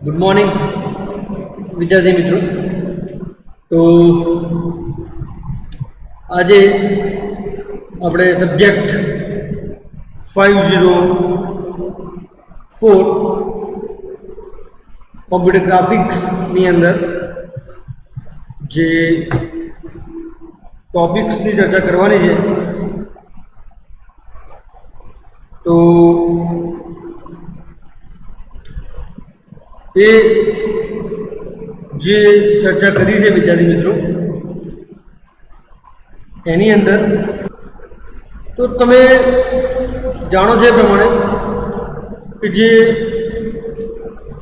Good morning विद्यार्थी मित्रों। तो आज આપણે સબ્જેક્ટ 504 કોમ્પ્યુટર ગ્રાફિક્સની અંદર જે ટોપિક્સની ચર્ચા કરવાની છે તો એ જે ચર્ચા કરી છે વિદ્યાર્થી મિત્રો એની અંદર તો તમે જાણો છો એ પ્રમાણે કે જે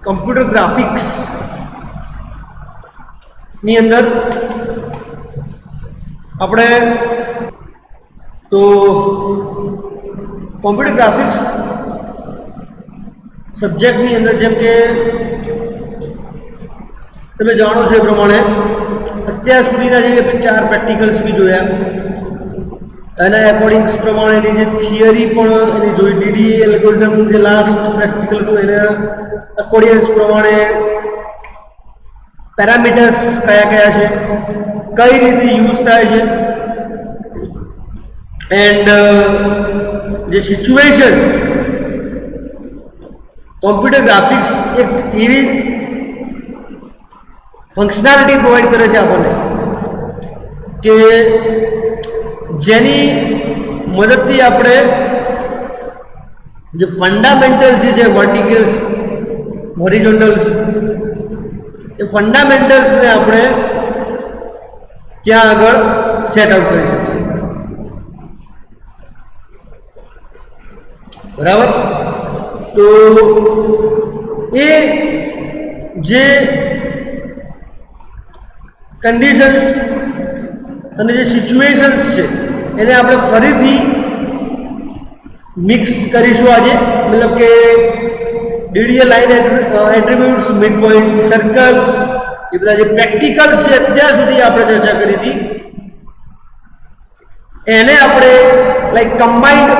કમ્પ્યુટર ગ્રાફિક્સની અંદર આપણે તો કોમ્પ્યુટર ગ્રાફિક્સ સબ્જેક્ટની અંદર જેમ કે તમે જાણો છો એ પ્રમાણે અત્યાર સુધીના જે 4 પ્રેક્ટિકલ્સ બી જોયા એના એકોર્ડિંગ્સ પ્રમાણેની જે થિયરી પણ એની જોઈ ડીડીએ એલ્ગોરિધમ જે લાસ્ટ પ્રેક્ટિકલ હતું એના એકોર્ડિંગ્સ પ્રમાણે પેરામીટર્સ કયા કયા છે, કઈ રીતે યુઝ થાય છે એન્ડ જે સિચ્યુએશન કોમ્પ્યુટર ગ્રાફિક્સ એક એવી ફંક્શનાલિટી પ્રોવાઈડ કરે છે આપણને કે જેની મદદથી આપણે જે ફંડામેન્ટલ્સ જે છે વર્ટિકલ્સ હોરિઝોન્ટલ્સ એ ફંડામેન્ટલ્સને આપણે ત્યાં આગળ સેટ આઉટ કરી શકીએ, બરાબર? તો એ જે કન્ડિશન્સ અને જે સિચ્યુએશન્સ છે એને આપણે ફરીથી મિક્સ કરીશું આજે, મતલબ કે DDA line attributes, mid point, circle, એ બધા જે પ્રેક્ટિકલ્સ છે અત્યાર સુધી આપણે ચર્ચા કરી હતી એને આપણે લાઈક કમ્બાઇન્ડ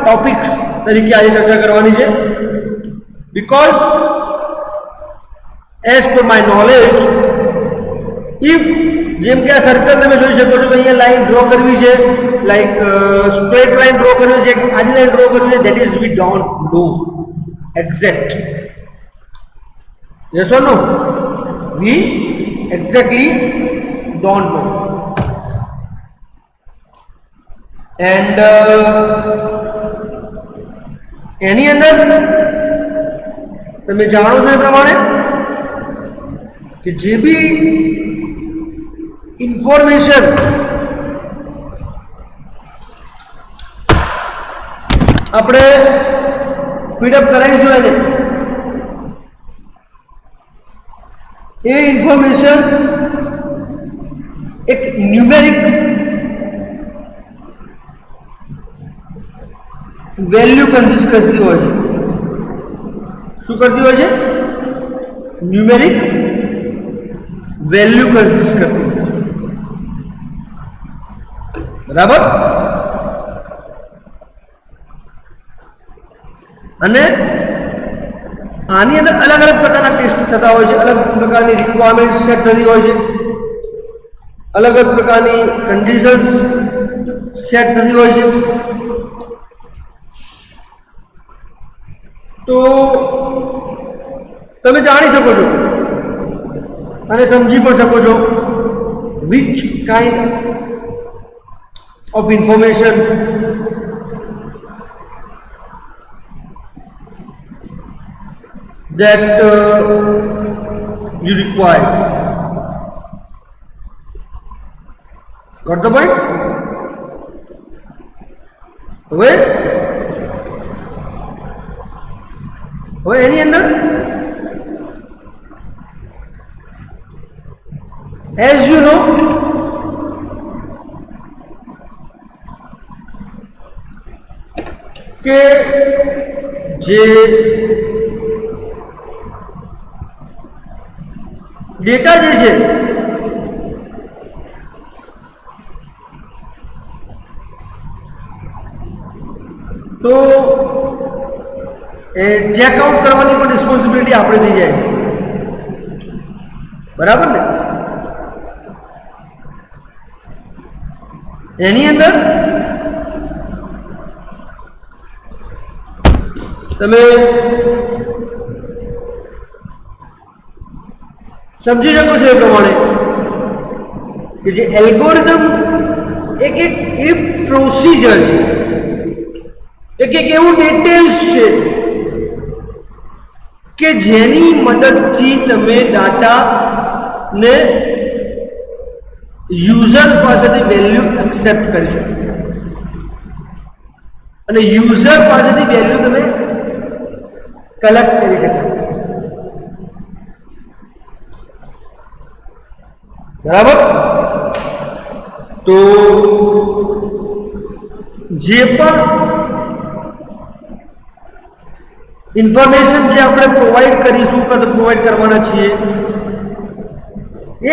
ટોપિક્સ તરીકે આજે ચર્ચા કરવાની છે. Because as per my knowledge if જેમ કે આ સર્કલ તમે જોઈ શકો છો કે અહીંયા લાઈન ડ્રો કરવી છે, લાઈક સ્ટ્રેટ લાઈન ડ્રો કરવી છે કે આડી લાઈન ડ્રો કરવી છે, that is we don't know exact. Yes or no? We exactly don't know. And એની અંદર તમે જાણો છો એ પ્રમાણે કે જે બી ઇન્ફોર્મેશન આપણે ફીડઅપ કરાવીશું એને એ ઇન્ફોર્મેશન એક ન્યુમેરિક વેલ્યુ કન્સિસ્ટ કરતી હોય છે. શું કરતી હોય છે? ન્યુમેરિક વેલ્યુ કન્સિસ્ટ કરતી હોય છે, બરાબર? અને આની અંદર અલગ અલગ પ્રકારના ટેસ્ટ થતા હોય છે, અલગ અલગ પ્રકારની રિક્વાયરમેન્ટ સેટ થતી હોય છે, અલગ અલગ પ્રકારની કન્ડિશન્સ સેટ થતી હોય છે. તો તમે જાણી શકો છો અને સમજી પણ શકો છો which kind of information that you required. Got the point? હવે એની અંદર as you know કે જે ડેટા જે છે તો એ ચેક આઉટ કરવાની પણ રિસ્પોન્સિબિલિટી આપણે થઈ જાય છે. બરાબર ને? એની અંદર તમે સમજી શકો છો એ પ્રમાણે કે જે એલ્ગોરિધમ એક એ પ્રોસિજર છે, એક એવું ડિટેલ્સ છે કે જેની મદદથી તમે ડાટાને યુઝર પાસેથી વેલ્યુ એક્સેપ્ટ કરી શકો અને યુઝર પાસેથી વેલ્યુ તમે કલેક્ટ કરી શકો. બરાબર? તો જે પણ ઇન્ફોર્મેશન જે આપણે પ્રોવાઈડ કરીશું કે પ્રોવાઈડ કરવાના છીએ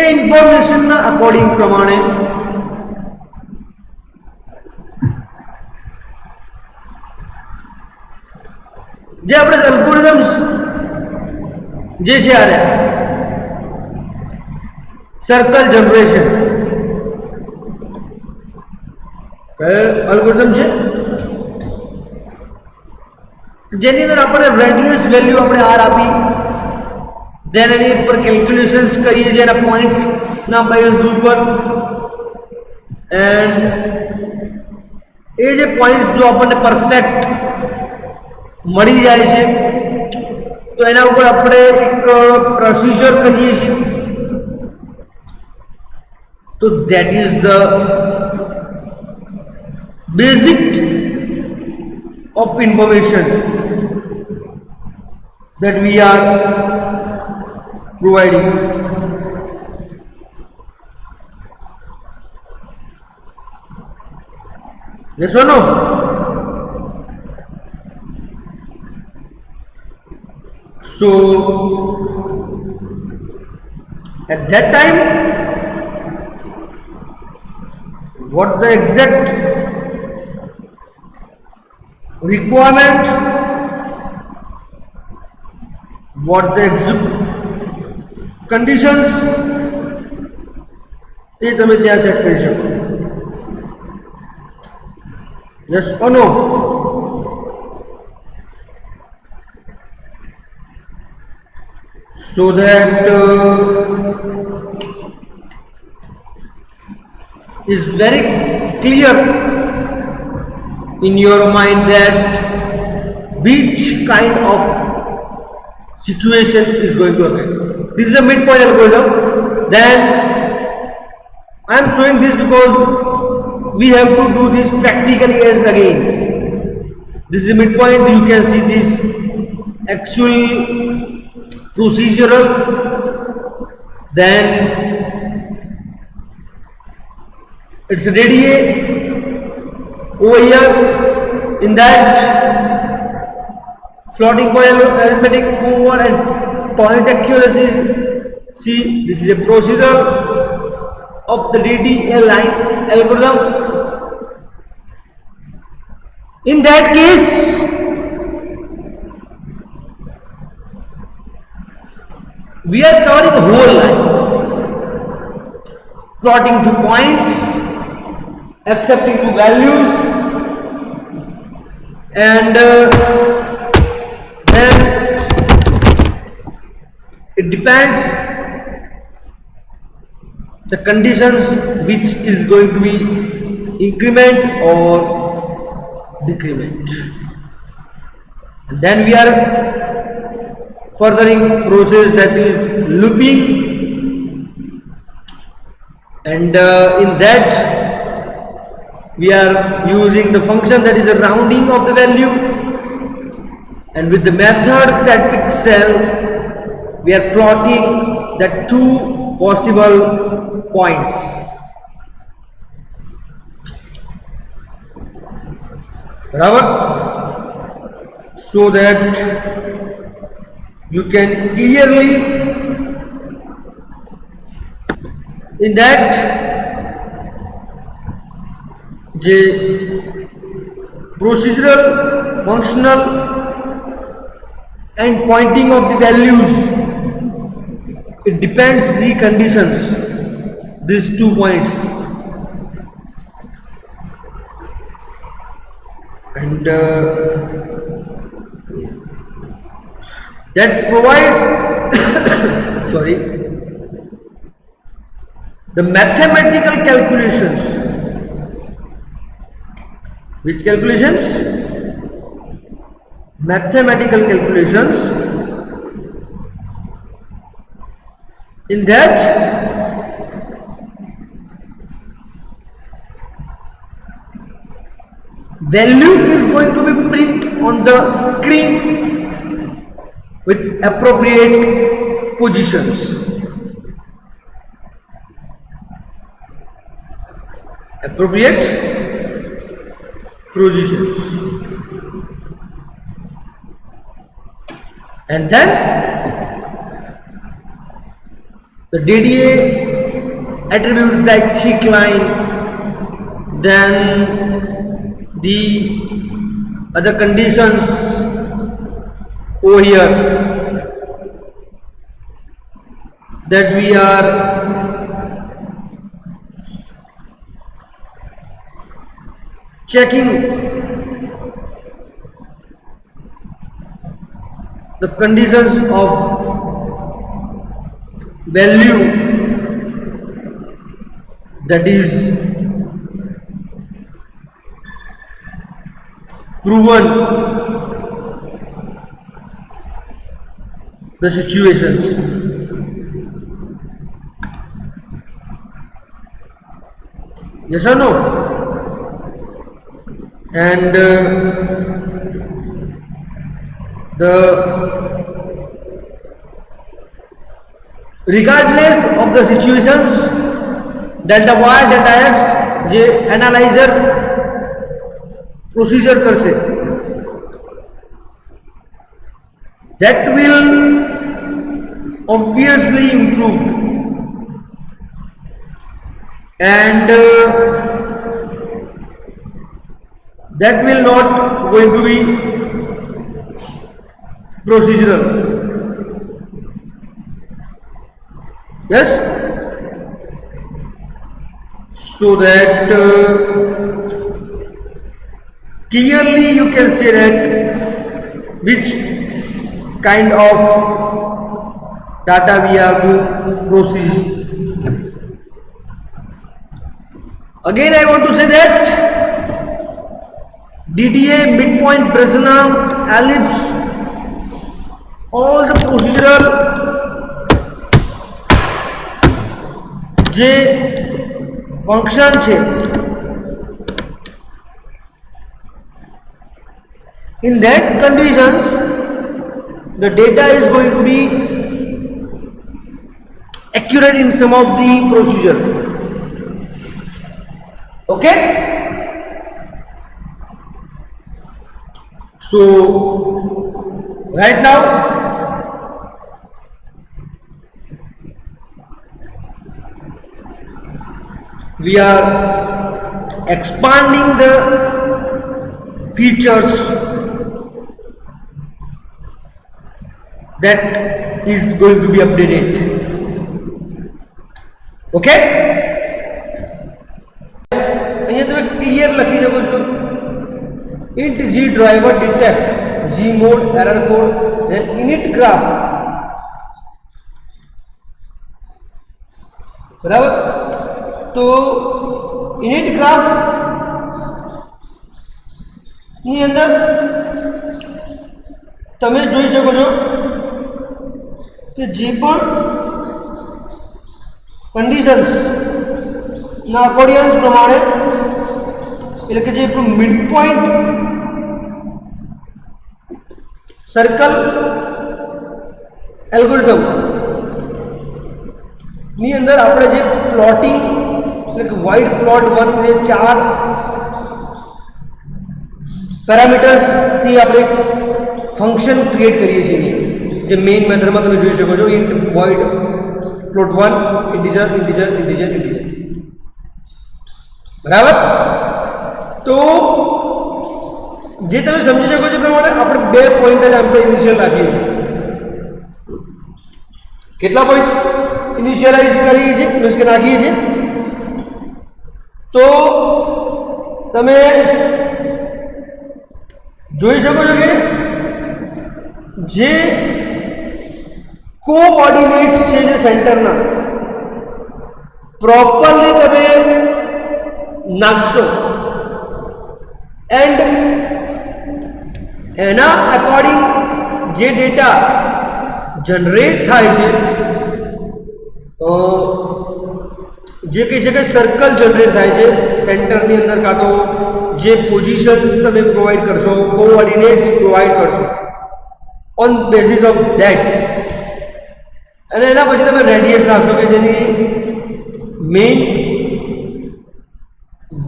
એ ઇન્ફોર્મેશનના અકોર્ડિંગ પ્રમાણે જે આપણે એલ્ગોરિધમ્સ જે છે આ સર્કલ જનરેશન એલ્ગોરિધમ છે જેની અંદર આપણે રેડિયસ વેલ્યુ આપણે આર આપી દેન એની ઉપર કેલ્ક્યુલેશન્સ કરીએ છીએ એના પોઈન્ટ્સના બેઝ ઉપર એન્ડ એ જે પોઈન્ટ્સ જો આપણને પરફેક્ટ મળી જાય છે તો એના ઉપર આપણે એક પ્રોસિજર કરીએ છીએ. તો that is the basic of information that we are providing. Yes or no? So at that time, what the exact requirement, what the exact conditions તે તમે ત્યાં સેટ કરી શકો. Yes or no? So that is very clear in your mind that which kind of situation is going to occur. This is a midpoint algorithm. Then I am showing this because we have to do this practically as again. This is a midpoint. You can see this actual procedural. Then it's a DDA over here. In that floating point arithmetic over and point accuracy. See, this is a procedure of the DDA line algorithm. In that case, we are covering the whole line, plotting two points, accepting two values, and then it depends the conditions which is going to be increment or decrement. And then we are furthering process that is looping, and in that we are using the function that is a rounding of the value, and with the method set pixel we are plotting the two possible points. Barabar? So that you can clearly in that the procedural, functional and pointing of the values, it it depends the conditions, these 2 points, and that provides sorry, the mathematical calculations. Which calculations? Mathematical calculations. In that value is going to be printed on the screen with appropriate positions. Appropriate positions. And then the DDA attributes like thick line, then the other conditions over here that we are checking the conditions of value, that is proven the situations. Yes or no? And regardless of the situations, delta y delta x J analyser procedure कर से, that will obviously improve, and that will not going to be procedural. Yes, so that clearly you can say that which kind of data we have to process. Again I want to say that DDA, midpoint, Bresenham, ellipse, all the procedural જે function છે, in that conditions the data is going to be accurate in some of the procedure. Okay, so right now we are expanding the features that is going to be updated. Okay, અહીંયા તમે clear લખી શકો છો, int g driver detect g mode error code and init graph. બરાબર, તો init graph ની અંદર તમે જોઈ શકો છો કે જે પણ કન્ડિશન્સ ના અકોર્ડિયન્સ પ્રમાણે, એટલે કે જે મિડ પોઈન્ટ સર્કલ એલ્ગોરિધમ ની અંદર આપણે જે પ્લોટિંગ, એટલે કે વાઇડ પ્લોટ 1 ને 4 પેરામીટર્સ થી આપણે ફંક્શન ક્રિએટ કરીએ છીએ, જે મેઇન મેથડમાં તમે જોઈ શકો છો, int void plot 1 integer integer integer integer. બરાબર, તો જે તમે સમજી શકો છો પ્રમાણે આપણે 2 પોઈન્ટ જ આપણે ઇનિશિયલ રાખીએ છીએ. કેટલા પોઈન્ટ? ઇનિશિયલાઇઝ કરીએ છીએ, મીન્સ કે નાખીએ છીએ, તો તમે જોઈ શકો છો કે જે કોઓર્ડિનેટ્સ છે જે સેન્ટરના પ્રોપરલી તમે નાખશો એન્ડ એના અકોર્ડિંગ જે ડેટા જનરેટ થાય છે, જે કહી શકાય સર્કલ જનરેટ થાય છે સેન્ટરની અંદર, કાં તો જે પોઝિશન્સ તમે પ્રોવાઈડ કરશો, કોઓર્ડિનેટ્સ પ્રોવાઈડ કરશો, ઓન બેસિસ ઓફ ધેટ, અને એના પછી તમે રેડિયસ નાખશો કે જેની મેઇન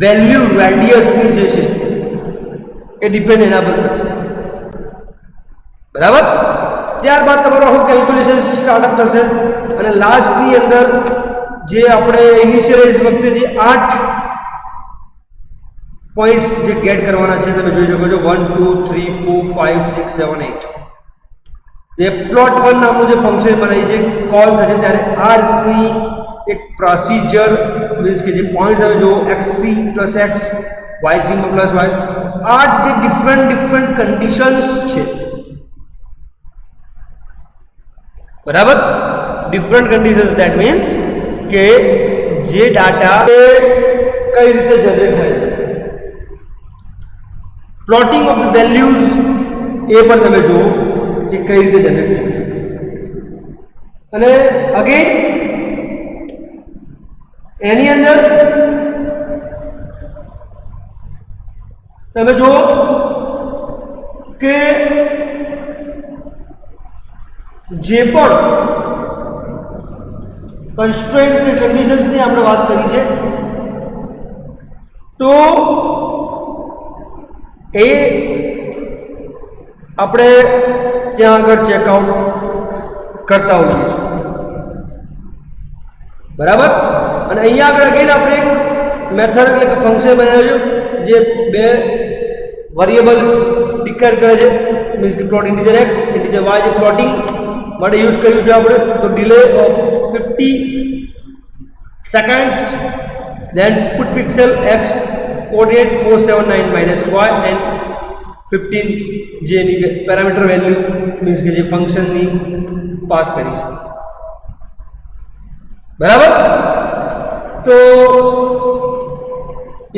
વેલ્યુ રેડિયસની જે છે એ ડિપેન્ડ એના પર કરશે, બરાબર. ત્યારબાદ તમારો આખું કેલ્ક્યુલેશન સ્ટાર્ટઅપ થશે અને લાસ્ટની અંદર જે આપણે ઇનિશિયલાઇઝ વખતે જે 8 પોઈન્ટ્સ જે ગેટ કરવાના છે તમે જોઈ શકો છો 1 2 3 4 5 6 7 8. જે plot1 નામનું જે ફંક્શન બનાવી છે કોલ થશે ત્યારે આ રીતની એક પ્રોસિજર, મીન્સ કે જે પોઈન્ટ તમે જો xc plus x yc plus y, 8 જે ડિફરન્ટ કન્ડિશન્સ છે, બરાબર. ડિફરન્ટ કન્ડિશન્સ દેટ મીન્સ કે જે ડાટા કઈ રીતે જનરેટ થાય છે, પ્લોટિંગ ઓફ ધ વેલ્યુઝ એ પણ તમે જુઓ કે કઈ રીતે જનરેટ થાય છે. અને અગેન એની અંદર તમે જુઓ કે જે પણ કન્સ્ટ્રેન્ટ કે કન્ડિશન્સની આપણે વાત કરી છે, તો એ આપણે ત્યાં આગળ ચેકઆઉટ કરતા હોઈએ છીએ, બરાબર. અને અહીંયા આગળ અગેન આપણે એક મેથડ એટલે કે ફંક્શન બનાવ્યું છે જે 2 વેરિયેબલ્સ ડિક્લેર કરે છે, મીન્સ કે plot integer x integer y, જે પ્લોટિંગ માટે યુઝ કર્યું છે આપણે. તો delay of 50 seconds, then put pixel x coordinate 479 - y and 15 જે એની પેરામીટર વેલ્યુ મીન્સ કે જે ફંક્શનની પાસ કરી છે, બરાબર. તો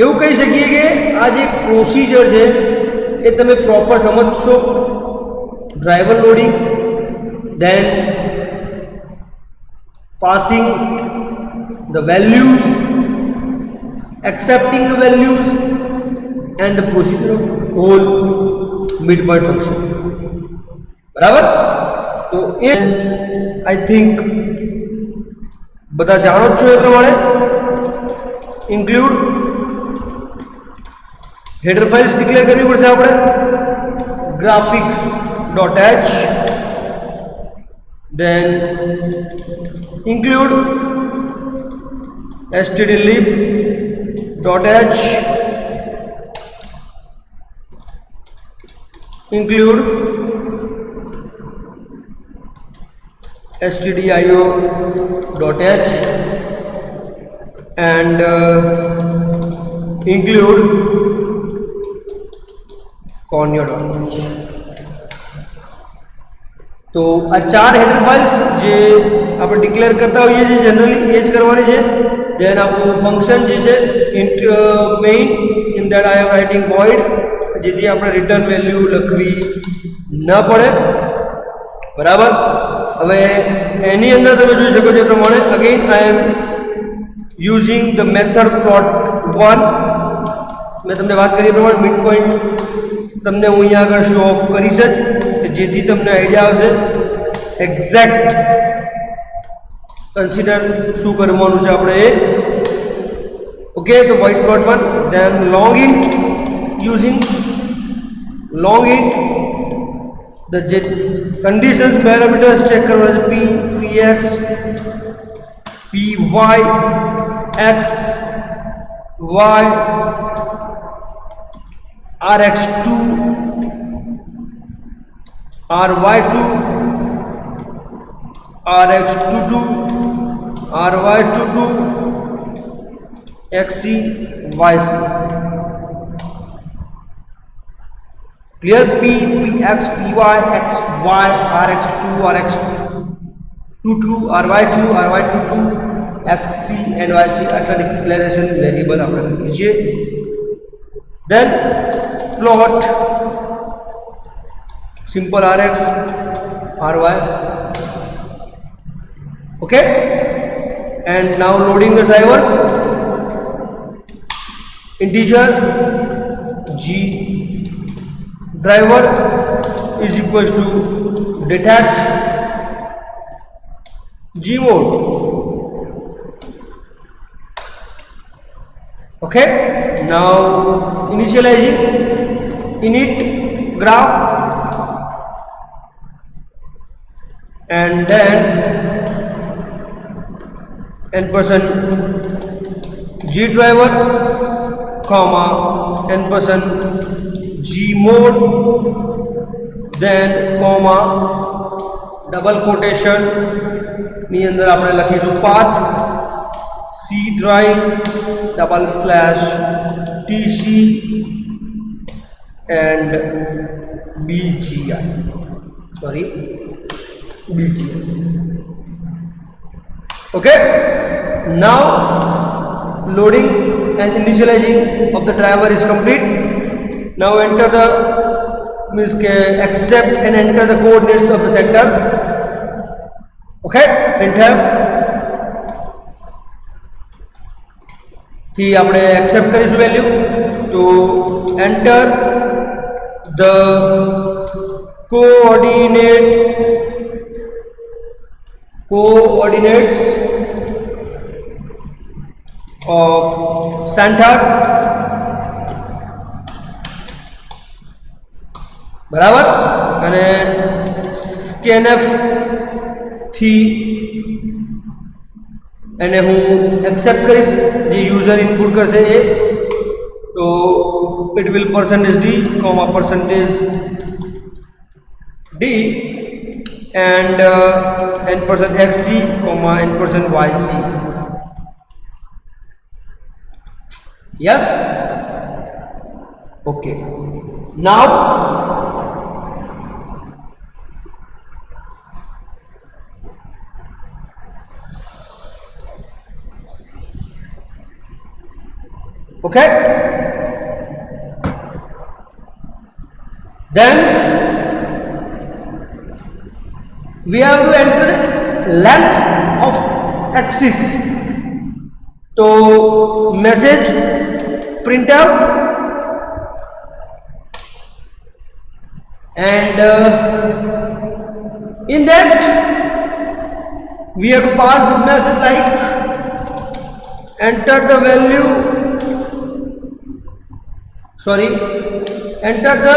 એવું કહી શકીએ કે આ જે પ્રોસિજર છે એ તમે પ્રોપર સમજશો. Driver loading, then passing the values, accepting the values, and the procedure of whole midpoint function, બરાબર. તો એ આઈ થિંક બધા જાણો જ છો એ પ્રમાણે. ઇન્ક્લુડ હેડર ફાઇલ્સ ડિક્લેર કરવી પડશે આપણે, graphics.h, then include stdlib.h, include stdio.h, and include conio.h. તો આ 4 હેડર ફાઇલ્સ જે આપણે ડિક્લેર કરતા હોઈએ છીએ જનરલી એ જ કરવાની છે. ધેન આપણું ફંક્શન જે છે main, in that I M writing void, જેથી આપણે રિટર્ન વેલ્યુ લખવી ન પડે, બરાબર. હવે એની અંદર તમે જોઈ શકો છો એ પ્રમાણે again I am using the method plot1. મેં તમને વાત કરી એ પ્રમાણે મિડ પોઈન્ટ તમને હું અહીંયા આગળ શો ઓફ કરીશ જ, કે જેથી તમને આઈડિયા આવશે એક્ઝેક્ટ કન્સિડર શું કરવાનું છે આપણે એ. ઓકે, તો void plot1, then long int, using long int the conditions parameters check કરવાના છે, px, py, x, y, rx2, ry2, rx22, ry22 xc yc. Clear? P x py xy rx2 rx22 ry2 ry22 xc and yc આટલા declaration variable આપણે કહીએ છીએ. Then float simple rx ry. Okay, and now loading the drivers. Integer g driver is equals to detach gmod. Okay, now initializing init graph and then n% g driver comma n% gmod, then comma double quotation ની અંદર આપણે લખીશું path c drive double slash tc and bgi, sorry bgi. Okay, now loading and initializing of the driver is complete. Now enter the accept and enter the coordinates of the center. Okay, printf થી આપણે accept કરીશું value, તો enter the coordinates of center. બરાબર, અને scanf થી એને હું accept કરીશ જે યુઝર ઇનપુટ કરશે એ, તો it will %d comma %d and n%xc comma n%yc. Yes, okay. Now okay, then we have to enter length of axis. So message printf and in that we have to pass this message like enter the value, sorry, enter the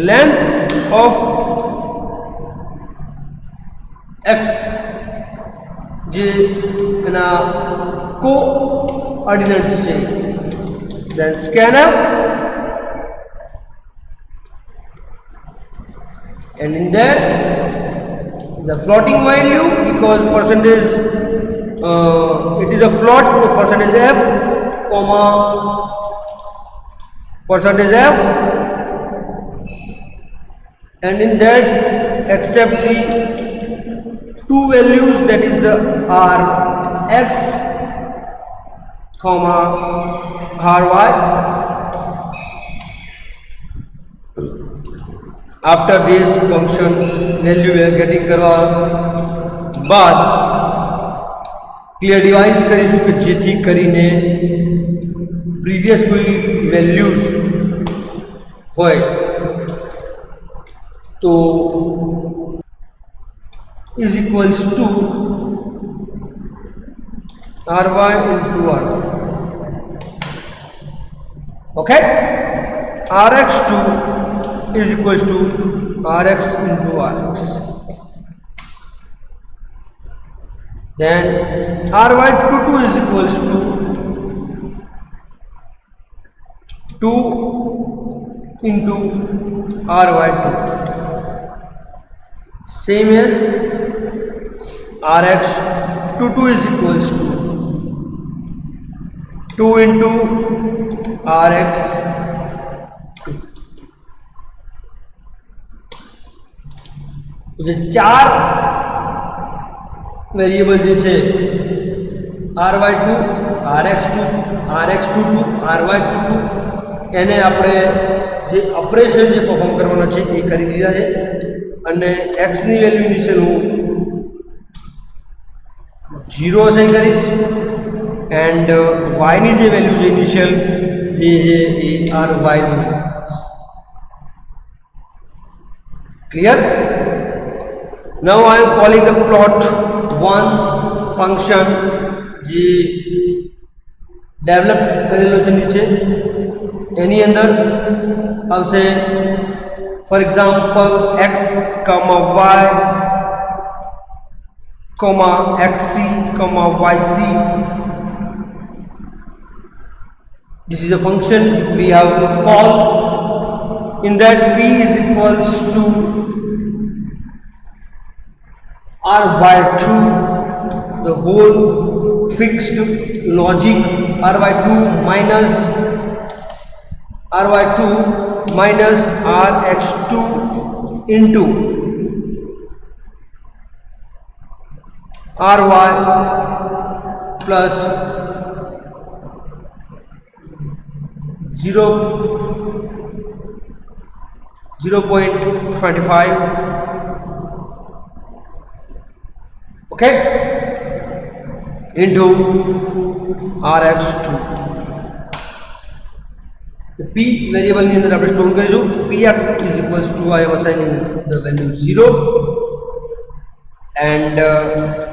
length of x જે એના coordinates છે, then scanf and in that the floating value, because percentage it is a float, percentage f comma percentage f, and in that accept the two values, that is the rx comma ry. After this function value we are getting કરવા બાદ clear device કરીશું કે જેથી કરીને previous કોઈ values હોય તો is equals to ry into r. Okay, rx2 is equals to rx into rx. Then ry22 is equals to 2 into ry2, same as Rx 22 is equals to 2 into Rx 2. જે ચાર variable જે છે ry2 rx2 rx22 ry22 એને આપણે જે operation જે perform કરવાના છે એ કરી દીધા છે અને x ની વેલ્યુ ઇનિશિયલ હું 0 અસાઇન કરીશ એન્ડ y ની જે વેલ્યુ છે ઇનિશિયલ એ ry ની clear. Now I am calling the plot one function જે ડેવલપ કરેલો છે નીચે એની અંદર આવશે for example x, y, xc, yc. This is a function we have to call. In that p is equals to r/2, the whole fixed logic r/2 minus rx2 into ry plus 0.25. Okay, into rx2. The p variable ની અંદર આપણે store કરીશું. px is equals to I am assigning the value 0 and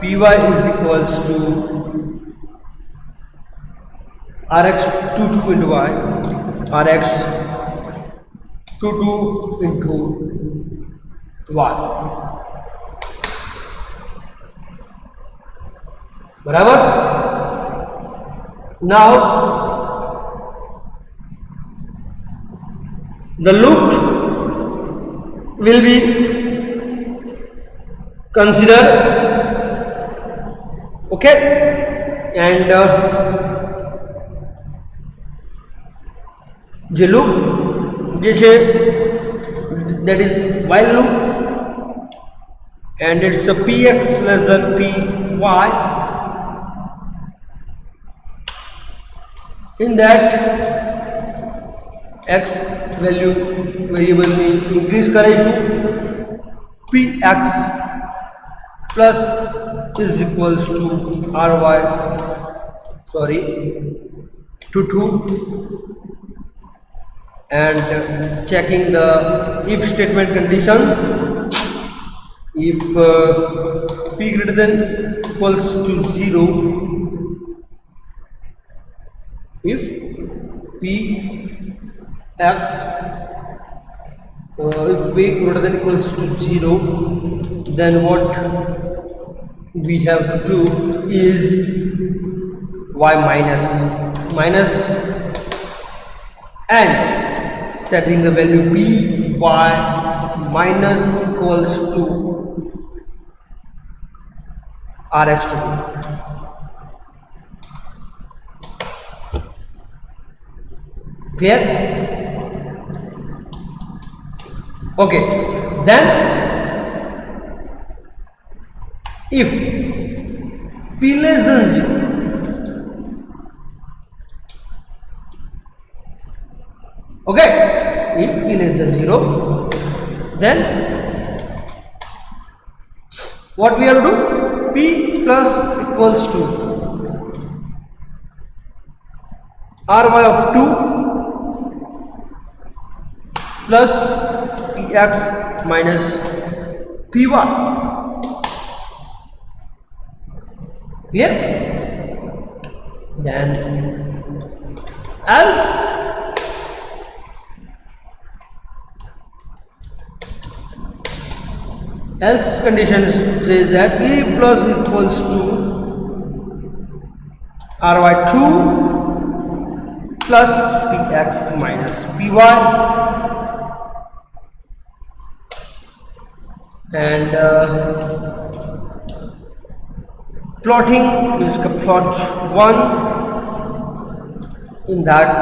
py is equals to rx22 into y, rx22 into y. બરાબર. Now the loop will be considered. Okay, and જે loop જે છે that is while loop and it's a px less than py. In that x value variable में increase करेशु px plus is equals to ry, sorry, to 2 and checking the if statement condition. If p greater than equals to 0, if p x if p greater than equals to 0, then what we have to do is y minus and setting the value p y minus equals to rx2. Clear? Okay, then if p less than 0, okay, if p less than 0, then what we have to do? P plus equals to ry of 2 plus px minus py. Clear? Then else condition says that p plus equals to ry2 plus px minus py and plotting is plot 1 in that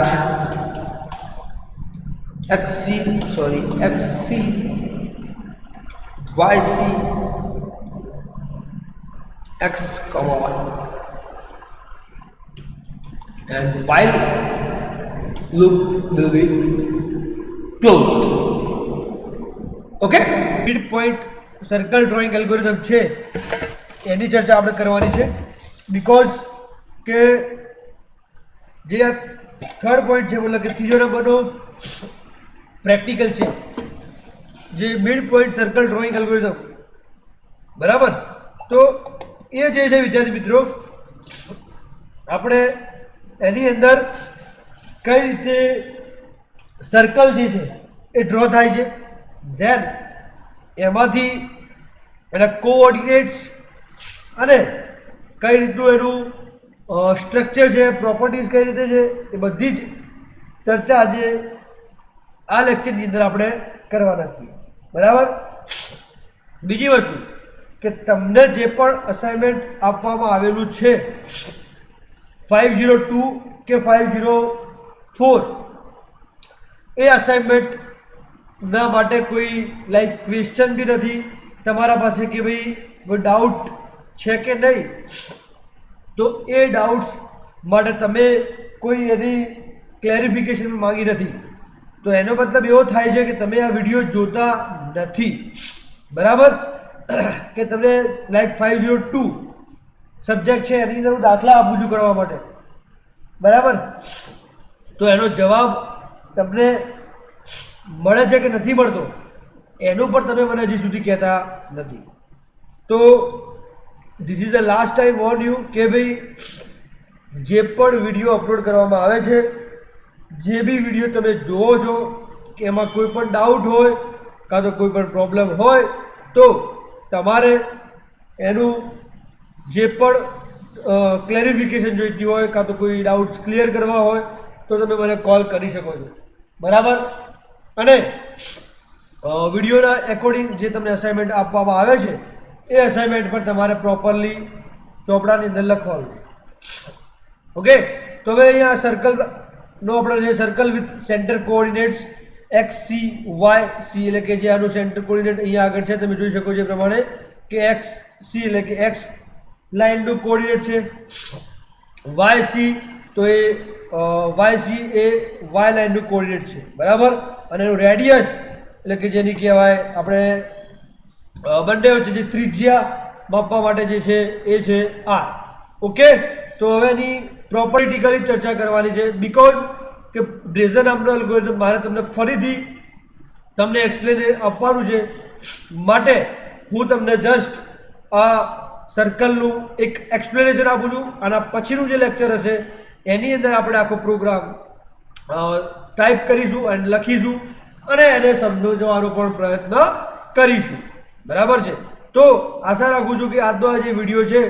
xc yc x comma y and while loop will be closed. Okay, mid point circle drawing algorithm છે એની ચર્ચા આપણે કરવાની છે, because કે જે આ third point છે મતલબ કે ત્રીજો નંબરનો પ્રેક્ટિકલ છે જે mid point circle drawing algorithm, બરાબર. તો એ જે છે વિદ્યાર્થી મિત્રો, આપણે એની અંદર કઈ રીતે સર્કલ જે છે એ ડ્રો થાય છે, ધેન એમાંથી એના કોઓર્ડિનેટ્સ અને કઈ રીતનું એનું સ્ટ્રક્ચર છે, પ્રોપર્ટીઝ કઈ રીતે છે, એ બધી જ ચર્ચા આજે આ લેક્ચરની અંદર આપણે કરવાના છીએ, બરાબર. બીજી વસ્તુ કે તમને જે પણ અસાઇનમેન્ટ આપવામાં આવેલું છે 502 કે 504 એ અસાઇનમેન્ટના માટે કોઈ લાઈક ક્વેશ્ચન બી નથી તમારા પાસે કે ભાઈ કોઈ ડાઉટ છે કે નહીં, તો એ ડાઉટ્સ માટે તમે કોઈ એની ક્લેરિફિકેશન માંગી નથી, તો એનો મતલબ એવો થાય છે કે તમે આ વિડીયો જોતા નથી, બરાબર. કે તમને લાઈક 502 સબ્જેક્ટ છે એની અંદર હું દાખલા આપું છું કરવા માટે, બરાબર, તો એનો જવાબ તમને મળે છે કે નથી મળતો એનું પણ તમે મને હજી સુધી કહેતા નથી. તો this is the last time Warne you કે ભાઈ જે પણ વિડીયો અપલોડ કરવામાં આવે છે, જે બી વિડીયો તમે જુઓ છો કે એમાં કોઈ પણ ડાઉટ હોય કાં તો કોઈ પણ પ્રોબ્લેમ હોય તો તમારે એનું જે પણ ક્લેરિફિકેશન જોઈતી હોય કાં તો કોઈ ડાઉટ્સ ક્લિયર કરવા હોય તો તમે મને કોલ કરી શકો છો, બરાબર. અને વિડીયોના એકોર્ડિંગ જે તમને અસાઇનમેન્ટ આપવામાં આવે છે એ અસાઇનમેન્ટ પર તમારે પ્રોપરલી ચોપડાની અંદર લખવાનું. ઓકે, તો હવે અહીંયા સર્કલનો આપણે જે circle with center coordinates X C Y C એટલે કે જે આનું સેન્ટર કોઓર્ડિનેટ અહીંયા આગળ છે તમે જોઈ શકો છો એ પ્રમાણે કે એક્સ સી એટલે કે એક્સ લાઇનનું કોઓર્ડિનેટ છે, વાય સી તો એ વાય સી એ વાય લાઇનનું કોઓર્ડિનેટ છે, બરાબર. અને એનું રેડિયસ એટલે કે જેની કહેવાય આપણે બંને વચ્ચે જે ત્રિજ્યા માપવા માટે જે છે એ છે આર. ઓકે, તો હવે એની પ્રોપર્ટીકલી ચર્ચા કરવાની છે, બીકોઝ કે બ્રેઝર નામનો એલ્ગોરિધમ મારે તમને ફરીથી તમને એક્સપ્લેન આપવાનું છે, માટે હું તમને જસ્ટ આ સર્કલનું એક એક્સપ્લેનેશન આપું છું. આના પછીનું જે લેક્ચર હશે એની અંદર આપણે આખો પ્રોગ્રામ ટાઈપ કરીશું અને લખીશું અને એને સમજવાનો પણ પ્રયત્ન કરીશું, બરાબર છે. તો આશા રાખું છું કે આજનો આ જે વિડીયો છે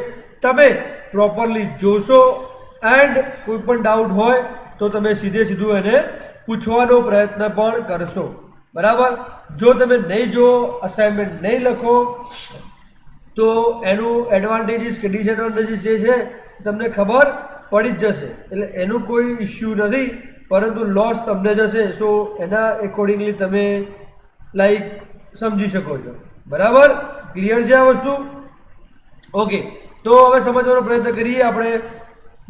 તમે પ્રોપરલી જોશો એન્ડ કોઈ પણ ડાઉટ હોય તો તમે સીધું એને પૂછવાનો પ્રયત્ન પણ કરશો, બરાબર. જો તમે નહીં જુઓ, અસાઇનમેન્ટ નહીં લખો તો એનું એડવાન્ટેજીસ કે ડિસએડવાન્ટેજીસ જે છે તમને ખબર પડી જ જશે, એટલે એનું કોઈ ઇશ્યુ નથી, પરંતુ લોસ તમને જશે. સો એના એકોર્ડિંગલી તમે લાઈક સમજી શકો છો, બરાબર. ક્લિયર છે આ વસ્તુ? ઓકે, તો હવે સમજવાનો પ્રયત્ન કરીએ આપણે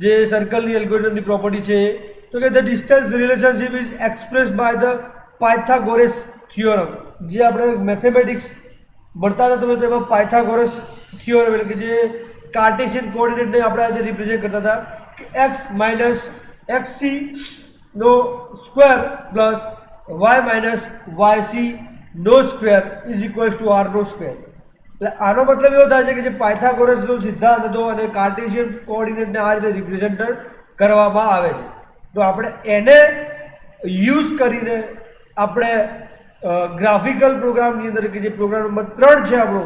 જે સર્કલની એલ્ગોરિધમની પ્રોપર્ટી છે. તો કે the distance relationship is expressed by the Pythagoras theorem. જે આપણે મેથેમેટિક્સ ભણતા હતા તમે તો એમાં પાયથાગોરસ થિયોરમ એટલે કે જે કાર્ટેશિયન કોઓર્ડિનેટને આપણે આજે રિપ્રેઝેન્ટ કરતા હતા કે એક્સ માઇનસ એક્સસી નો square plus Y minus YC નો square is equals to R નો સ્ક્વેર. એટલે આનો મતલબ એવો થાય છે કે જે પાયથાગોરસનો સિદ્ધાંત હતો અને કાર્ટેશિયન કોઓર્ડિનેટને આ રીતે રિપ્રેઝેન્ટ કરવામાં આવે છે. તો આપણે એને યુઝ કરીને આપણે ગ્રાફિકલ પ્રોગ્રામની અંદર કે જે પ્રોગ્રામ નંબર 3 છે આપણો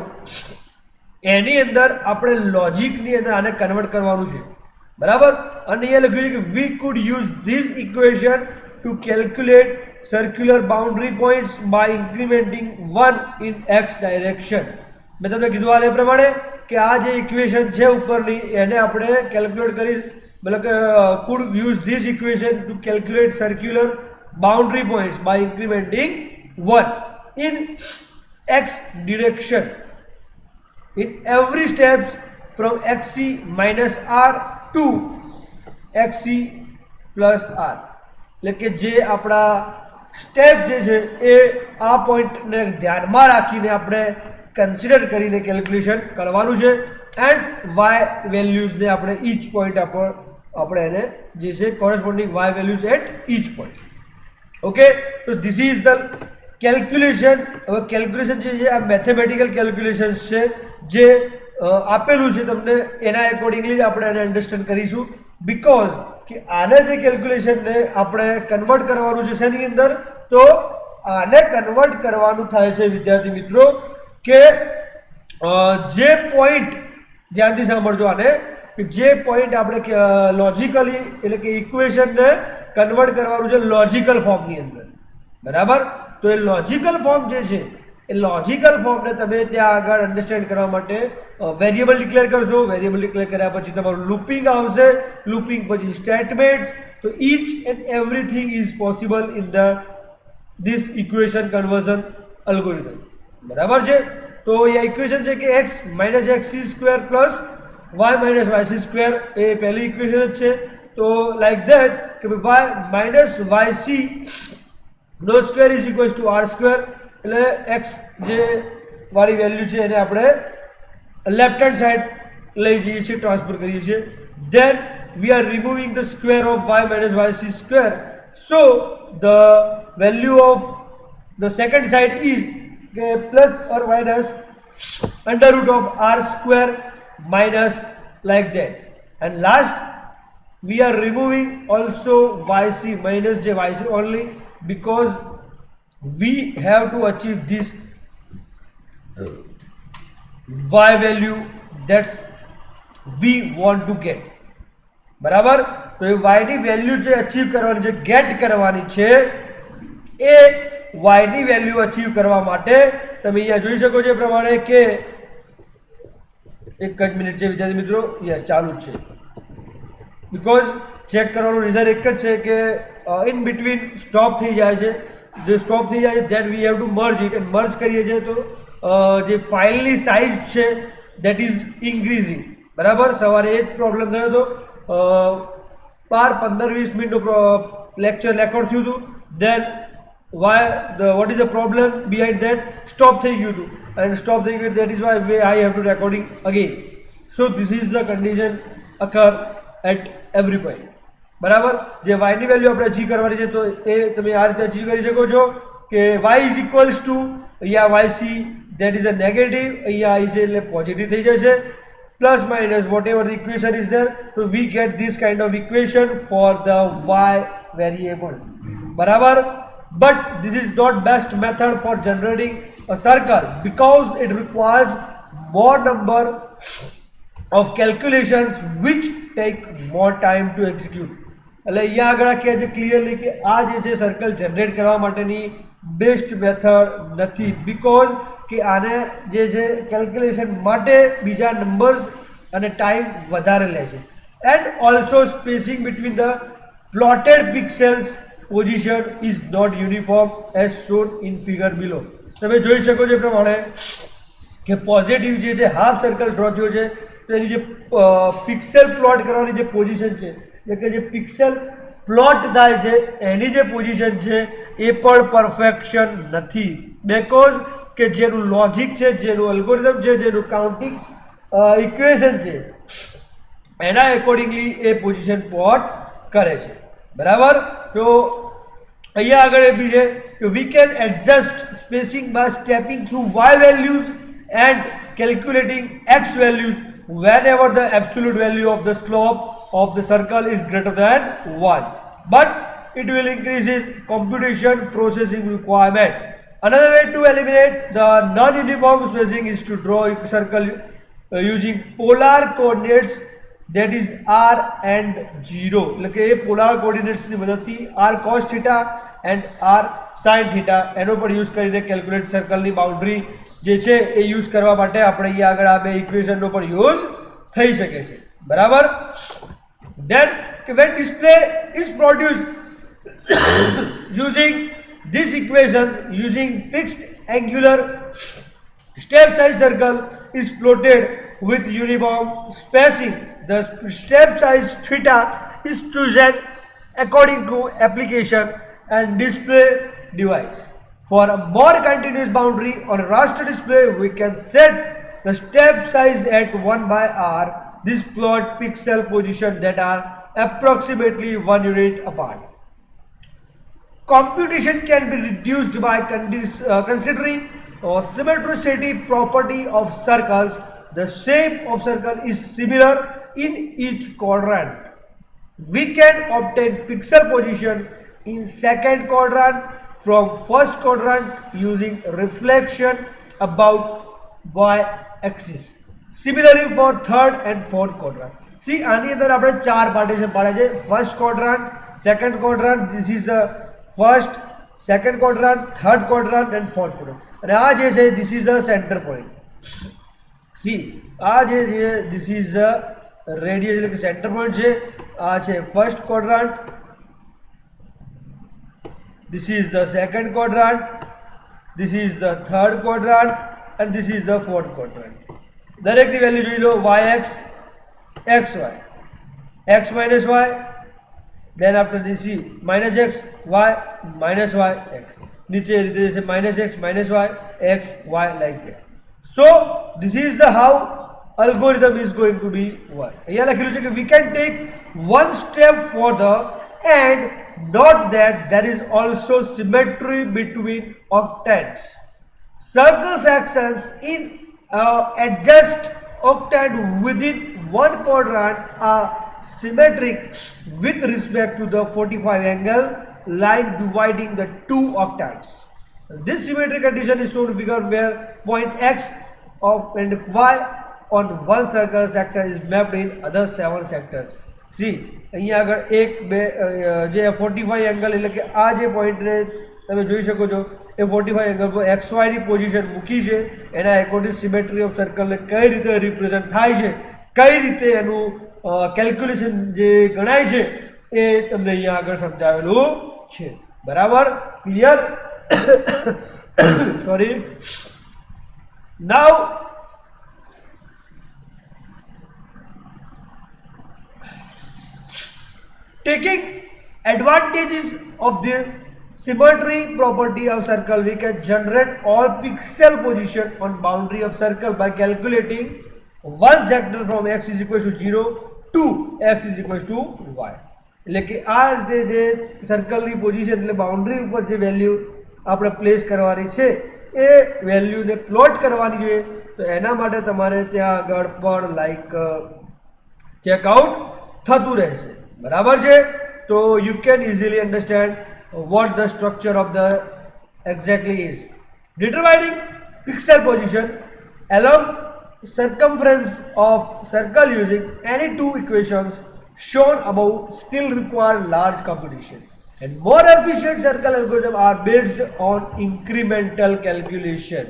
એની અંદર આપણે લોજિકની અંદર આને કન્વર્ટ કરવાનું છે, બરાબર. અને એ લખ્યું છે કે we could use this equation to calculate circular boundary points by incrementing 1 in x direction. મેં તમને કીધું હાલ એ પ્રમાણે કે આ જે ઇક્વેશન છે ઉપરની એને આપણે કેલ્ક્યુલેટ કરી મતલબ કે could use this equation to calculate circular boundary points by incrementing 1 in x direction in every steps from xc minus r to xc plus r. એટલે કે જે આપણા સ્ટેપ જે છે એ આ પોઈન્ટને ધ્યાનમાં રાખીને આપણે કન્સિડર કરીને કેલ્ક્યુલેશન કરવાનું છે એન્ડ વાય વેલ્યુઝને આપણે ઈચ પોઈન્ટ આપણે એને જે છે corresponding Y values at each point. Okay, તો ધીસ ઇઝ ધ કેલ્ક્યુલેશન. હવે કેલ્ક્યુલેશન જે છે આ મેથેમેટિકલ કેલ્ક્યુલેશન્સ છે જે આપેલું છે તમને, એના એકોર્ડિંગલી જ આપણે એને અન્ડરસ્ટેન્ડ કરીશું. બીકોઝ કે આને જે કેલ્ક્યુલેશનને આપણે કન્વર્ટ કરવાનું છે શેની અંદર, તો આને કન્વર્ટ કરવાનું થાય છે વિદ્યાર્થી મિત્રો કે જે પોઈન્ટ, ધ્યાનથી સાંભળજો આને, કે જે પોઈન્ટ આપણે લોજિકલી એટલે કે ઇક્વેશનને કન્વર્ટ કરવાનું છે લોજિકલ ફોર્મની અંદર, બરાબર. તો એ લોજિકલ ફોર્મ જે છે એ લોજિકલ ફોર્મને તમે ત્યાં આગળ અન્ડરસ્ટેન્ડ કરવા માટે વેરિયેબલ ડિક્લેર કરશો. વેરિયેબલ ડિક્લેર કર્યા પછી તમારું લૂપિંગ આવશે, લૂપિંગ પછી સ્ટેટમેન્ટ્સ. તો each and everything is possible in the this equation conversion algorithm, બરાબર છે. તો એ ઇક્વેશન છે કે x minus x c square plus Y minus y c square, એ પહેલી ઇક્વેશન જ છે. તો લાઈક ધેટ કે વાય માઇનસ વાયસી નો square is equals to r square. એટલે એક્સ જે વાળી વેલ્યુ છે એને આપણે લેફ્ટ હેન્ડ સાઈડ લઈ જઈએ છીએ, ટ્રાન્સફર કરીએ છીએ. Then we are removing the square of y minus y c square. So the value of the second side is કે plus or minus under root of r square minus like that. And last we are removing also yc minus j yc only because we have to achieve this y value that's we want to get, બરાબર. તો એ y ની value જે achieve કરવાની છે, gate કરવાની છે, એ y ની value achieve કરવા માટે તમે અહીંયા જોઈ શકો છો એ પ્રમાણે કે એક જ મિનિટ છે વિદ્યાર્થી મિત્રો, યસ ચાલુ જ છે. બીકોઝ ચેક કરવાનું રીઝન એક જ છે કે ઇન બિટવીન સ્ટોપ થઈ જાય છે. જે સ્ટોપ થઈ જાય છે that we have to merge it, and merge કરીએ છીએ તો જે ફાઇલની સાઇઝ છે દેટ ઇઝ ઇન્ક્રીઝિંગ, બરાબર. સવારે એ જ પ્રોબ્લેમ થયો હતો, 15-20 મિનિટનું લેક્ચર રેકોર્ડ થયું હતું. Then what is the problem behind that, stop થઈ ગયું હતું, એન્ડ સ્ટોપ થઈ ગયું, that is why I have to recording again. So this is the condition occur at every point, બરાબર. જે વાયની વેલ્યુ આપણે અચીવ કરવાની છે તો એ તમે આ રીતે અચીવ કરી શકો છો કે વાય ઇઝ ઇક્વલ્સ ટુ, અહીંયા y see that is a negative, અહીંયા આઈ છે એટલે પોઝિટિવ થઈ જશે, plus minus whatever the equation is there. તો we get this kind of equation for the y variable, બરાબર. But this is not best method for generating a circle because it requires more number of calculations which take more time to execute. એટલે અહીંયા આગળ કહે છે clearly કે આ જે છે સર્કલ જનરેટ કરવા માટેની બેસ્ટ મેથડ નથી, બીકોઝ કે આને જે છે કેલ્ક્યુલેશન માટે બીજા નંબર્સ અને ટાઈમ વધારે લે છે. And also spacing between the plotted pixels position is not uniform as shown in figure below. તમે જોઈ શકો છો એ પ્રમાણે કે પોઝિટિવ જે છે હાફ સર્કલ ડ્રો થયો છે, તો એની જે પિક્સેલ પ્લોટ કરવાની જે પોઝિશન છે, એટલે કે જે પિક્સેલ પ્લોટ થાય છે એની જે પોઝિશન છે એ પણ પરફેક્શન નથી, બીકોઝ કે જેનું લોજિક છે, જેનું અલ્ગોરિધમ છે, જેનું કાઉન્ટિંગ ઇક્વેશન છે એના એકોર્ડિંગલી એ પોઝિશન પ્લોટ કરે છે, બરાબર. તો અહીંયા આગળ એ બી છે કે we can adjust spacing by stepping through Y values and calculating X values whenever the absolute value of the slope of the circle is greater than 1, but it will increase its computation processing requirement. Another way to eliminate the non-uniform spacing is to draw a circle using polar coordinates, that is r and 0. એટલે કે એ polar કોઓર્ડિનેટ્સની મદદથી r cos θ and r sin θ એનો પણ use કરીને calculate સર્કલની boundary જે છે એ use કરવા માટે આપણે અહીંયા આગળ આ બે ઇક્વેશનનો પણ યુઝ થઈ શકે છે બરાબર then when display is produced using these equations using fixed angular step size circle is plotted with uniform spacing the step size theta is chosen according to application and display device. For a more continuous boundary on a raster display, we can set the step size at 1 by r. This plot pixel position that are approximately 1 unit apart. Computation can be reduced by considering symmetricity property of circles. The shape of circle is similar in each quadrant. We can obtain pixel position in second quadrant from first quadrant using reflection about y-axis. Similarly for third and fourth quadrant. See, આની અંદર આપણે ચાર partition પાડે છે. First quadrant, second quadrant, this is first, second quadrant, third quadrant and fourth quadrant. અને આ જે છે this is a centre point. C આ જે ધીસ ઇઝ અ રેડિયસ એટલે કે સેન્ટર પોઈન્ટ છે. આ છે first quadrant, this is the second quadrant, this is the third quadrant and this is the fourth quadrant. દરેકની વેલ્યુ જોઈ લો yx xy x minus y, then after this is minus x y minus y x, નીચે એ રીતે જશે minus x minus y x y like that. So this is the how algorithm is going to be work. અહીંયા લખેલું છે કે we can take one step further and note that there is also symmetry between octants. Circle sections in adjust octant within one quadrant are symmetric with respect to the 45 angle line dividing the two octants. This symmetry condition is shown in figure where point x of and y on one circle sector is mapped in other 7 sectors. C અહીંયા આગળ એક બે જે 45 angle એટલે કે આ જે પોઈન્ટને તમે જોઈ શકો છો એ 45 એંગલ પર એક્સ વાયની પોઝિશન મૂકી છે એના એકોર્ડિંગ સિમેટ્રી ઓફ સર્કલને કઈ રીતે રિપ્રેઝન્ટ થાય છે કઈ રીતે એનું કેલ્ક્યુલેશન જે ગણાય છે એ તમને અહીંયા આગળ સમજાવેલું છે બરાબર clear sorry now taking advantages of the symmetry property of circle, we can generate all pixel position on boundary of circle by calculating one sector from x is equal to 0 to x is equal to y. એટલે કે આ રીતે જે સર્કલની position એટલે boundary ઉપર જે value આપણે place કરવાની છે એ વેલ્યુને પ્લોટ કરવાની જોઈએ તો એના માટે તમારે ત્યાં આગળ પણ લાઈક ચેકઆઉટ થતું રહેશે બરાબર છે તો you can easily understand what the structure of the exactly is. Determining pixel position along circumference of circle using any two equations shown above still require large computation and more efficient circle algorithms are based on incremental calculation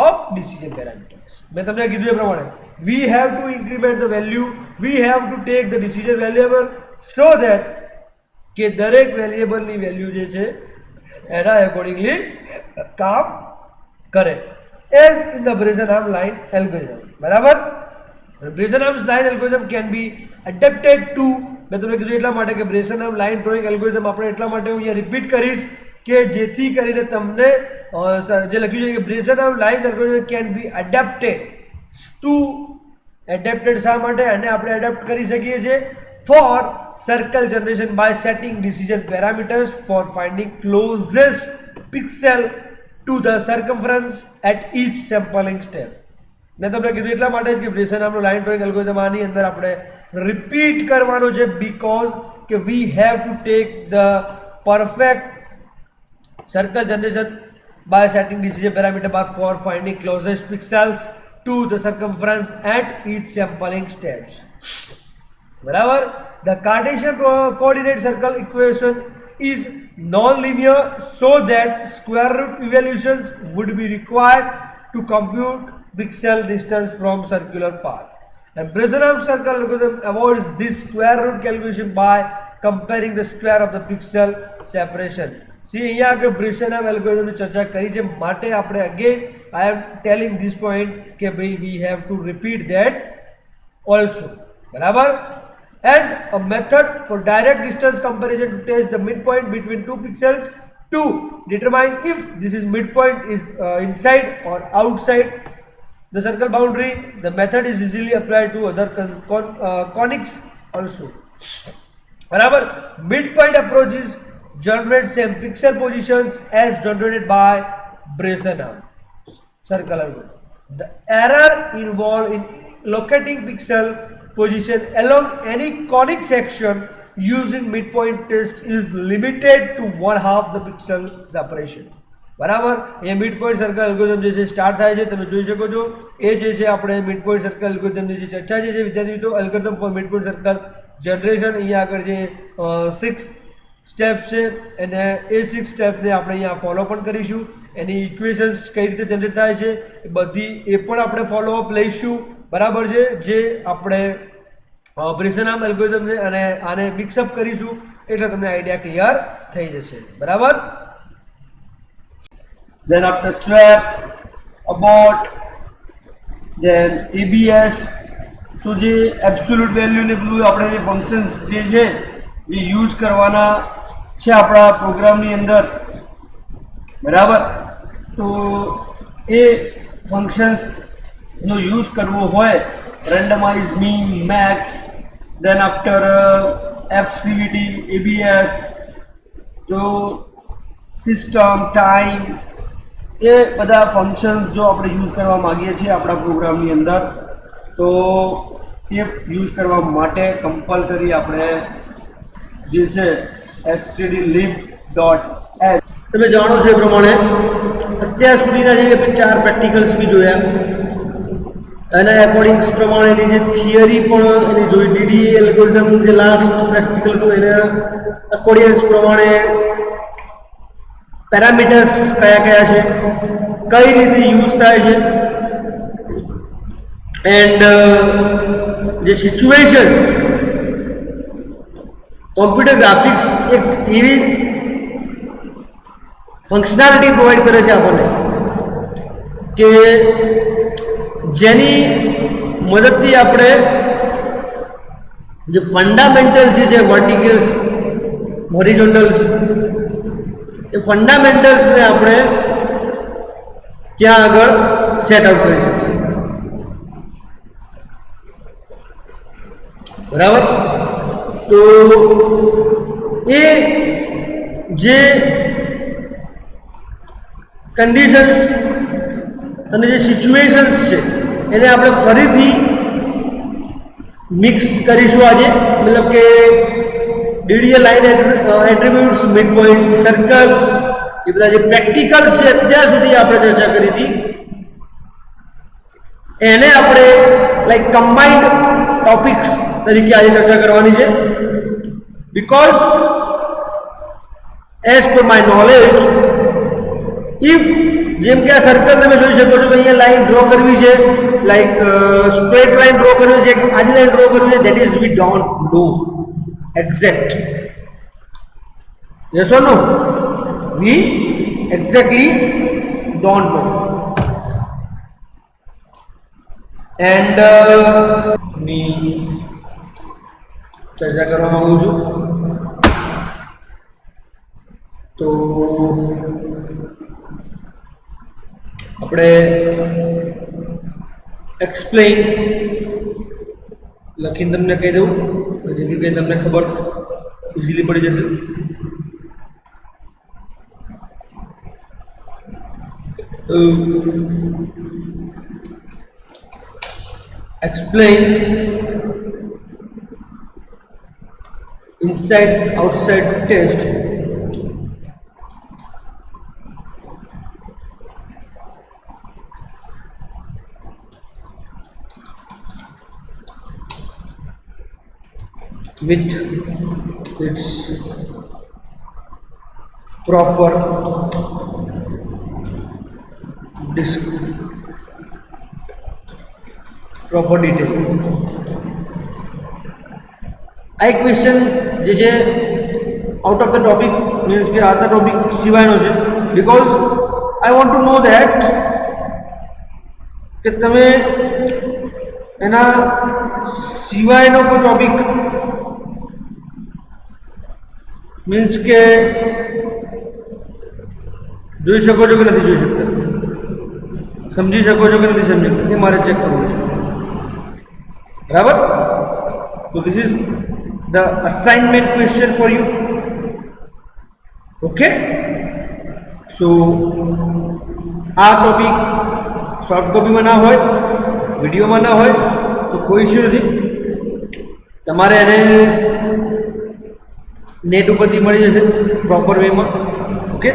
of decision parameters. मैं તમને કીધું એ પ્રમાણે we have to increment the value, we have to take the decision variable so that કે દરેક વેરિયેબલની value જે છે એના એકોર્ડિંગલી કામ કરે as in the Bresenham line algorithm બરાબર Bresenham line algorithm can be adapted to મેં તમને કીધું એટલા માટે કે બ્રેઝનહામ લાઇન ડ્રોઈંગ એલ્ગોરિધમ આપણે એટલા માટે હું અહીંયા રિપીટ કરીશ કે જેથી કરીને તમને જે લખ્યું છે કે Bresenham line algorithm can be adapted to adapted શા માટે અને આપણે એડેપ્ટ કરી શકીએ છીએ for circle generation by setting decision parameters for finding closest pixel to the circumference at each sampling step. મેં તમને કીધું એટલા માટે જ કે બ્રેઝનહામનો લાઇન ડ્રોઈંગ એલ્ગોરિધમ આની અંદર આપણે રિપીટ કરવાનો છે બીકોઝ કે we have to take the perfect circle generation by setting decision parameter bar for finding closest pixels to the circumference at each sampling steps. બરાબર the Cartesian coordinate circle equation is non-linear so that square root evaluations would be required to compute pixel distance from circular path. And Bresenham's circle algorithm avoids this square root calculation by comparing the square of the pixel separation. See, અહીંયા આગળ Bresenham algorithm ની ચર્ચા કરી છે, માટે આપણે again I am telling this point કે ભાઈ we have to repeat that also. બરાબર? And a method for direct distance comparison to test the midpoint between two pixels to determine if this is midpoint is inside or outside the circle boundary. The method is easily applied to other conics also. Barabar? Midpoint approach is generate same pixel positions as generated by Bresenham circle algorithm. The error involved in locating pixel position along any conic section using midpoint test is limited to 1/2 the pixel separation. બરાબર? એ mid point circle algorithm જે છે start થાય છે, તમે જોઈ શકો છો. એ જે છે આપણે મિડ પોઈન્ટ સર્કલ એલ્ગોરિધમની જે ચર્ચા છે વિદ્યાર્થી મિત્રો, algorithm for mid point circle generation, અહીંયા આગળ જે 6 સ્ટેપ્સ છે અને એ 6 સ્ટેપને આપણે અહીંયા ફોલો પણ કરીશું. એની ઇક્વેશન્સ કઈ રીતે જનરેટ થાય છે એ બધી એ પણ આપણે ફોલોઅપ લઈશું. બરાબર છે? જે આપણે Bresenham એલ્ગોરિધમને અને આને મિક્સઅપ કરીશું એટલે તમને આઈડિયા ક્લિયર થઈ જશે. બરાબર? Then after swap, abort, then ABS. So જે એબ્સોલ્યુટ વેલ્યુ ને બધું આપણે જે ફંક્શન્સ જે છે એ યુઝ કરવાના છે આપણા પ્રોગ્રામની અંદર. બરાબર? તો એ ફંક્શન્સનો યુઝ કરવો હોય, randomize, mean, max, then after FCVT, ABS, તો સિસ્ટમ, ટાઈમ, એ બધા ફંક્શન્સ જો આપણે યુઝ કરવા માગીએ છીએ આપણા પ્રોગ્રામની અંદર, તો એ યુઝ કરવા માટે કમ્પલસરી આપણે જે છે stdlib.h. તમે જાણો છો એ પ્રમાણે અત્યાર સુધીના જે આપણે 4 પ્રેક્ટિકલ્સ બી જોયા, એના એકોર્ડિંગ્સ પ્રમાણેની જે થિયરી પણ એની જોઈ, ડીડીએ એલ્ગોરિધમ જે લાસ્ટ પ્રેક્ટિકલ હતું એના એકોર્ડિંગ્સ પ્રમાણે પેરામીટર્સ કયા કયા છે, કઈ રીતે યુઝ થાય છે, એન્ડ જે સિચ્યુએશન કોમ્પ્યુટર ગ્રાફિક્સ એક એવી ફંક્શનાલિટી પ્રોવાઈડ કરે છે આપણને કે જેની મદદથી આપણે જે ફંડામેન્ટલ્સ જે છે વર્ટિકલ્સ, હોરિઝોન્ટલ્સ, એ ફંડામેન્ટલ્સને આપણે ત્યાં આગળ સેટ આઉટ કરી શકીએ. બરાબર? તો એ જે કન્ડિશન્સ અને જે સિચ્યુએશન્સ છે એને આપણે ફરીથી મિક્સ કરીશું આજે. મતલબ કે DDA line attributes, mid point circle, એ બધા જે પ્રેક્ટિકલ્સ છે અત્યાર સુધી આપણે ચર્ચા કરી હતી એને આપણે લાઈક કમ્બાઇન્ડ ટોપિક્સ તરીકે આજે ચર્ચા કરવાની છે. Because as per my knowledge, if જેમ કે આ સર્કલ તમે જોઈ શકો છો કે અહીંયા લાઈન ડ્રો કરવી છે, લાઈક સ્ટ્રેટ લાઈન ડ્રો કરવી છે કે આડી લાઈન ડ્રો કરવી છે, that is we don't no exact. Yes or no? We exactly don't know. And ની ચર્ચા કરવા માંગુ છું. તો આપણે એક્સપ્લેન લખીને તમને કહી દઉં જેથી કરીને તમને ખબર ઇઝીલી પડી જશે. તો explain inside outside test with its proper proper detail. આ એક ક્વેશ્ચન જે છે out of the topic, means કે આજના ટોપિક સિવાયનો છે, because I want to know that કે તમે એના સિવાયનો કોઈ ટોપિક મીન્સ કે જોઈ શકો છો કે નથી જોઈ શકતા, સમજી શકો છો કે નથી સમજી શકતા, એ મારે ચેક કરવું છે. બરાબર? તો this is the assignment question for you. Okay, so આ ટોપિક સોફ્ટ કોપીમાં ના હોય, વિડીયોમાં ના હોય તો કોઈ ઇશ્યુ નથી. તમારે એને નેટ ઉપરથી મળી જશે પ્રોપર વેમાં. ઓકે.